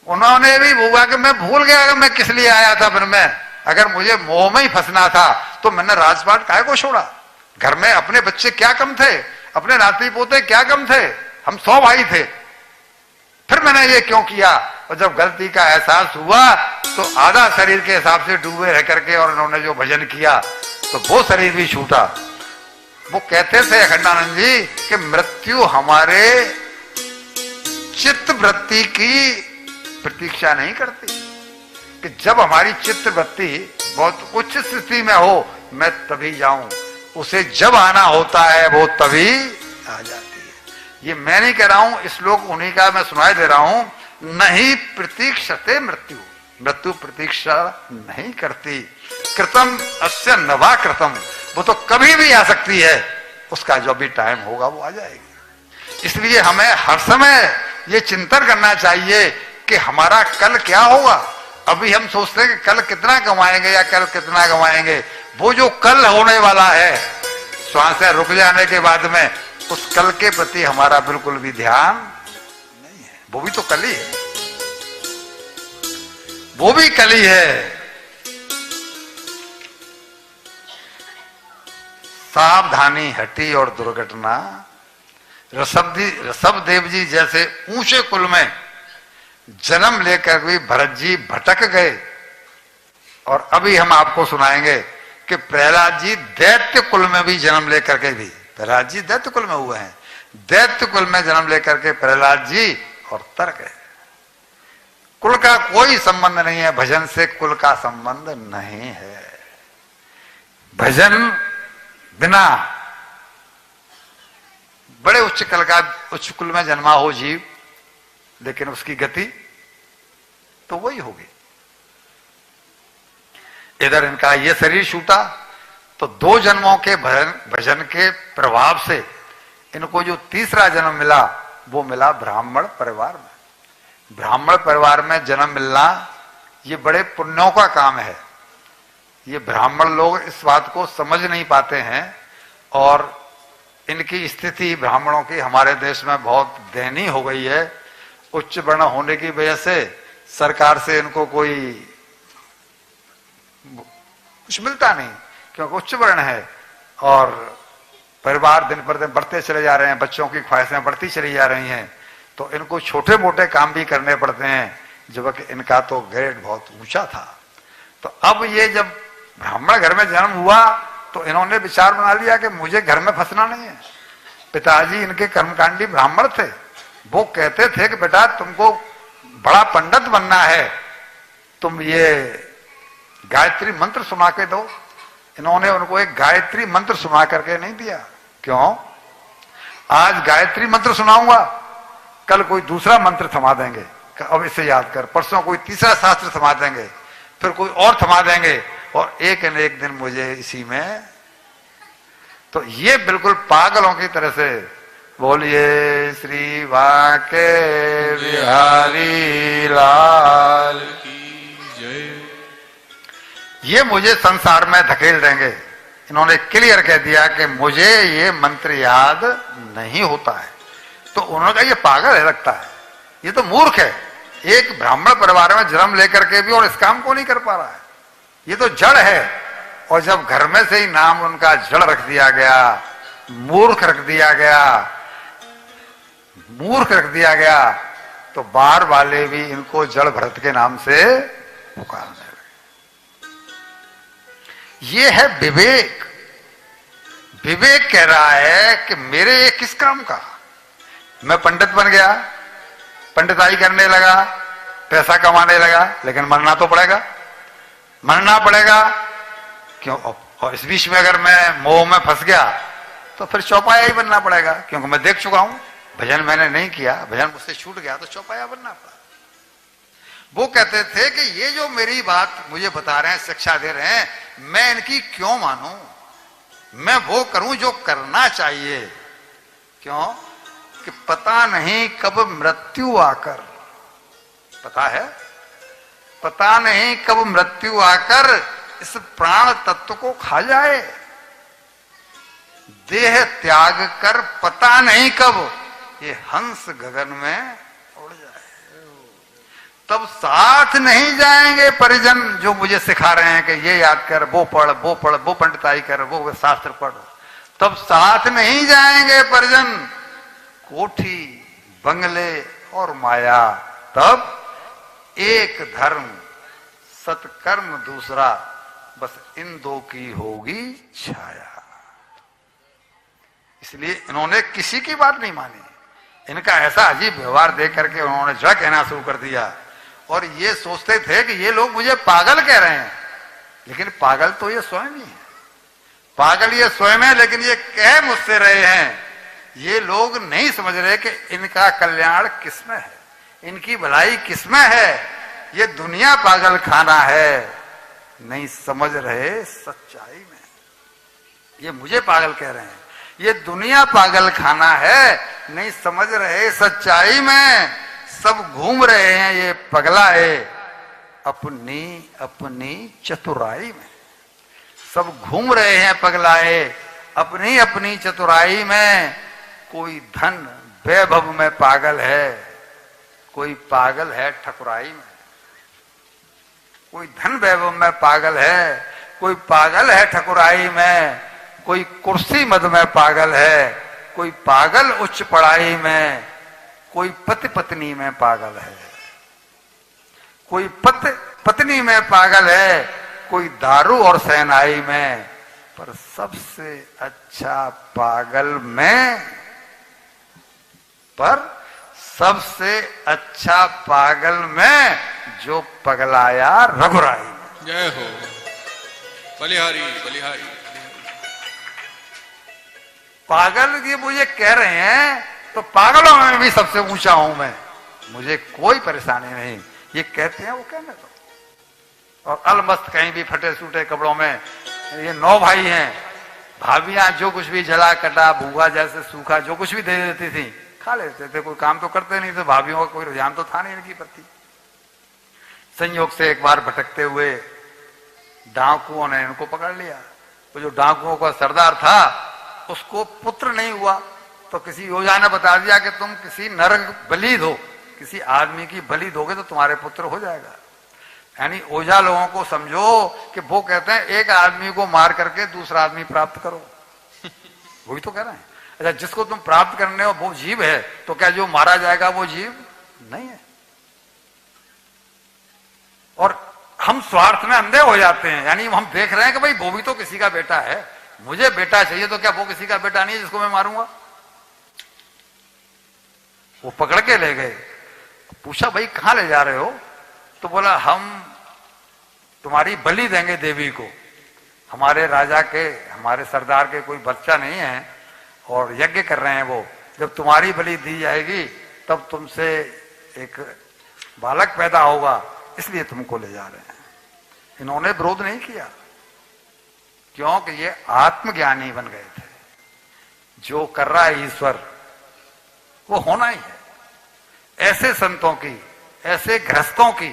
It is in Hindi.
उन्होंने भी भूला कि मैं भूल गया कि मैं किस लिए आया था वन में। अगर मुझे मोह में ही फंसना था तो मैंने राजपाट काहे को छोड़ा। घर में अपने बच्चे क्या कम थे, अपने नाती पोते क्या कम थे, हम 100 भाई थे, फिर मैंने ये क्यों किया। और जब गलती का एहसास हुआ तो आधा शरीर के हिसाब से डूबे रह करके और उन्होंने जो भजन किया तो वो शरीर भी छूटा। वो कहते थे अखंडानंद जी कि मृत्यु हमारे चित्त वृत्ति की प्रतीक्षा नहीं करती, कि जब हमारी चित्त वृत्ति बहुत उच्च स्थिति में हो मैं तभी जाऊं, उसे जब आना होता है वो तभी आ जाती है। ये मैं नहीं कह रहा हूं, श्लोक उन्हीं का मैं सुनाई दे रहा हूं। नहीं प्रतीक्षते मृत्यु, मृत्यु प्रतीक्षा नहीं करती। कृतम अस्य नवा कृतम, वो तो कभी भी आ सकती है, उसका जो भी टाइम होगा वो आ जाएगी। इसलिए हमें हर समय ये चिंतन करना चाहिए कि हमारा कल क्या होगा। अभी हम सोचते हैं कि कल कितना कमाएंगे या कल कितना कमाएंगे, वो जो कल होने वाला है श्वास रुक जाने के बाद में, उस कल के प्रति हमारा बिल्कुल भी ध्यान नहीं है। वो भी तो कल ही है, वो भी कल ही है। सावधानी हटी और दुर्घटना। ऋषभदेव जी जैसे ऊंचे कुल में जन्म लेकर भी भरत जी भटक गए। और अभी हम आपको सुनाएंगे कि प्रहलाद जी दैत्य कुल में भी जन्म लेकर के भी, प्रहलाद जी दैत्य कुल में हुए हैं, दैत्य कुल में जन्म लेकर के प्रहलाद जी और तर गए। कुल का कोई संबंध नहीं है, भजन से कुल का संबंध नहीं है। भजन बिना बड़े उच्च कल का उच्च कुल में जन्मा हो जीव, लेकिन उसकी गति तो वही होगी। इधर इनका ये शरीर छूटा तो 2 जन्मों के भजन के प्रभाव से इनको जो तीसरा जन्म मिला वो मिला ब्राह्मण परिवार में। ब्राह्मण परिवार में जन्म मिलना ये बड़े पुण्यों का काम है। ये ब्राह्मण लोग इस बात को समझ नहीं पाते हैं और इनकी स्थिति ब्राह्मणों की हमारे देश में बहुत दयनीय हो गई है। उच्च वर्ण होने की वजह से सरकार से इनको कोई कुछ मिलता नहीं, क्योंकि उच्च वर्ण है और परिवार दिन पर दिन बढ़ते चले जा रहे हैं, बच्चों की ख्वाहिशें बढ़ती चली जा रही हैं, तो इनको छोटे मोटे काम भी करने पड़ते हैं, जबकि इनका तो ग्रेड बहुत ऊंचा था। तो अब ये जब ब्राह्मण घर में जन्म हुआ तो इन्होंने विचार बना लिया कि मुझे घर में फंसना नहीं है। पिताजी इनके कर्मकांडी ब्राह्मण थे, वो कहते थे कि बेटा तुमको बड़ा पंडित बनना है, तुम ये गायत्री मंत्र सुना के दो। इन्होंने उनको एक गायत्री मंत्र सुना करके नहीं दिया। क्यों? आज गायत्री मंत्र सुनाऊंगा, कल कोई दूसरा मंत्र थमा देंगे, अब इसे याद कर, परसों कोई तीसरा शास्त्र थमा देंगे, फिर कोई और थमा देंगे, और एक न एक दिन मुझे इसी में। तो ये बिल्कुल पागलों की तरह से बोलिए श्री वाके बिहारी लाल की जय। ये मुझे संसार में धकेल देंगे। इन्होंने क्लियर कह दिया कि मुझे ये मंत्र याद नहीं होता है। तो उन्होंने कहा ये पागल है, लगता है ये तो मूर्ख है, एक ब्राह्मण परिवार में जन्म लेकर के भी और इस काम को नहीं कर पा रहा है, ये तो जड़ है। और जब घर में से ही नाम उनका जड़ रख दिया गया, मूर्ख रख दिया गया, मूर्ख रख दिया गया, तो बाहर वाले भी इनको जड़ भरत के नाम से पुकारने लगे। ये है विवेक। विवेक कह रहा है कि मेरे ये किस काम का, मैं पंडित बन गया, पंडिताई करने लगा, पैसा कमाने लगा, लेकिन मरना तो पड़ेगा, मरना पड़ेगा। क्यों? और इस बीच में अगर मैं मोह में फंस गया तो फिर चौपाया ही बनना पड़ेगा, क्योंकि मैं देख चुका हूं भजन मैंने नहीं किया, भजन मुझसे छूट गया तो चौपाया बनना पड़ा। वो कहते थे कि ये जो मेरी बात मुझे बता रहे हैं, शिक्षा दे रहे हैं, मैं इनकी क्यों मानूं, मैं वो करूं जो करना चाहिए। क्यों? कि पता नहीं कब मृत्यु आकर, पता है, पता नहीं कब मृत्यु आकर इस प्राण तत्व को खा जाए। देह त्याग कर पता नहीं कब ये हंस गगन में उड़ जाए। तब साथ नहीं जाएंगे परिजन जो मुझे सिखा रहे हैं कि ये याद कर, वो पढ़, वो पढ़, वो पंडिताई कर, वो शास्त्र पढ़। तब साथ नहीं जाएंगे परिजन, कोठी बंगले और माया। तब एक धर्म सत्कर्म दूसरा, बस इन दो की होगी छाया। इसलिए इन्होंने किसी की बात नहीं मानी। इनका ऐसा अजीब व्यवहार देख करके उन्होंने जो कहना शुरू कर दिया, और ये सोचते थे कि ये लोग मुझे पागल कह रहे हैं, लेकिन पागल तो ये स्वयं ही है। पागल ये स्वयं है, लेकिन ये कह मुझसे रहे हैं। ये लोग नहीं समझ रहे कि इनका कल्याण किसमें है, इनकी भलाई किसमें है। ये दुनिया पागल खाना है, नहीं समझ रहे सच्चाई में। ये मुझे पागल कह रहे हैं, ये दुनिया पागल खाना है, नहीं समझ रहे सच्चाई में। सब घूम रहे हैं ये पगलाए अपनी अपनी चतुराई में। सब घूम रहे हैं पगलाए अपनी अपनी चतुराई में। कोई धन वैभव में पागल है, कोई पागल है ठकुराई में। कोई धन वैभव में पागल है, कोई पागल है ठकुराई में। कोई कुर्सी मद में पागल है, कोई पागल उच्च पढ़ाई में। कोई पति पत्नी में पागल है, कोई पत्नी में पागल है, कोई दारू और सहनाई में। पर सबसे अच्छा पागल में, पर सबसे अच्छा पागल में जो पगलाया रघुराई में। जय हो बलिहारी बलिहारी। पागल ये मुझे कह रहे हैं तो पागलों में भी सबसे ऊंचा हूं मैं, मुझे कोई परेशानी नहीं। ये कहते हैं वो कहने दो। और अलमस्त कहीं भी फटे सूटे कपड़ों में, ये 9 भाई हैं। भाभियां जो कुछ भी जला कटा भूंगा जैसे सूखा जो कुछ भी दे देती थी, खा लेते थे। कोई काम तो करते नहीं थे, भाभियों का कोई रुझान तो था नहीं इनकी प्रति। संयोग से एक बार भटकते हुए डाकुओं ने इनको पकड़ लिया। तो जो डाकुओं का सरदार था उसको पुत्र नहीं हुआ, तो किसी योजा ने बता दिया कि तुम किसी नर बलि दो, किसी आदमी की बलि दोगे तो तुम्हारे पुत्र हो जाएगा। यानी ओझा लोगों को समझो कि वो कहते हैं एक आदमी को मार करके दूसरा आदमी प्राप्त करो। वही तो कह रहे हैं। अच्छा, जिसको तुम प्राप्त करने हो वो जीव है, तो क्या जो मारा जाएगा वो जीव नहीं है? और हम स्वार्थ में अंधे हो जाते हैं। यानी हम देख रहे हैं कि भाई वो भी तो किसी का बेटा है, मुझे बेटा चाहिए, तो क्या वो किसी का बेटा नहीं है जिसको मैं मारूंगा? वो पकड़ के ले गए। पूछा भाई कहां ले जा रहे हो? तो बोला हम तुम्हारी बलि देंगे देवी को। हमारे राजा के, हमारे सरदार के कोई बच्चा नहीं है और यज्ञ कर रहे हैं वो। जब तुम्हारी बलि दी जाएगी तब तुमसे एक बालक पैदा होगा, इसलिए तुमको ले जा रहे हैं। इन्होंने विरोध नहीं किया, क्योंकि ये आत्मज्ञानी बन गए थे। जो कर रहा है ईश्वर वो होना ही है। ऐसे संतों की, ऐसे गृहस्थों की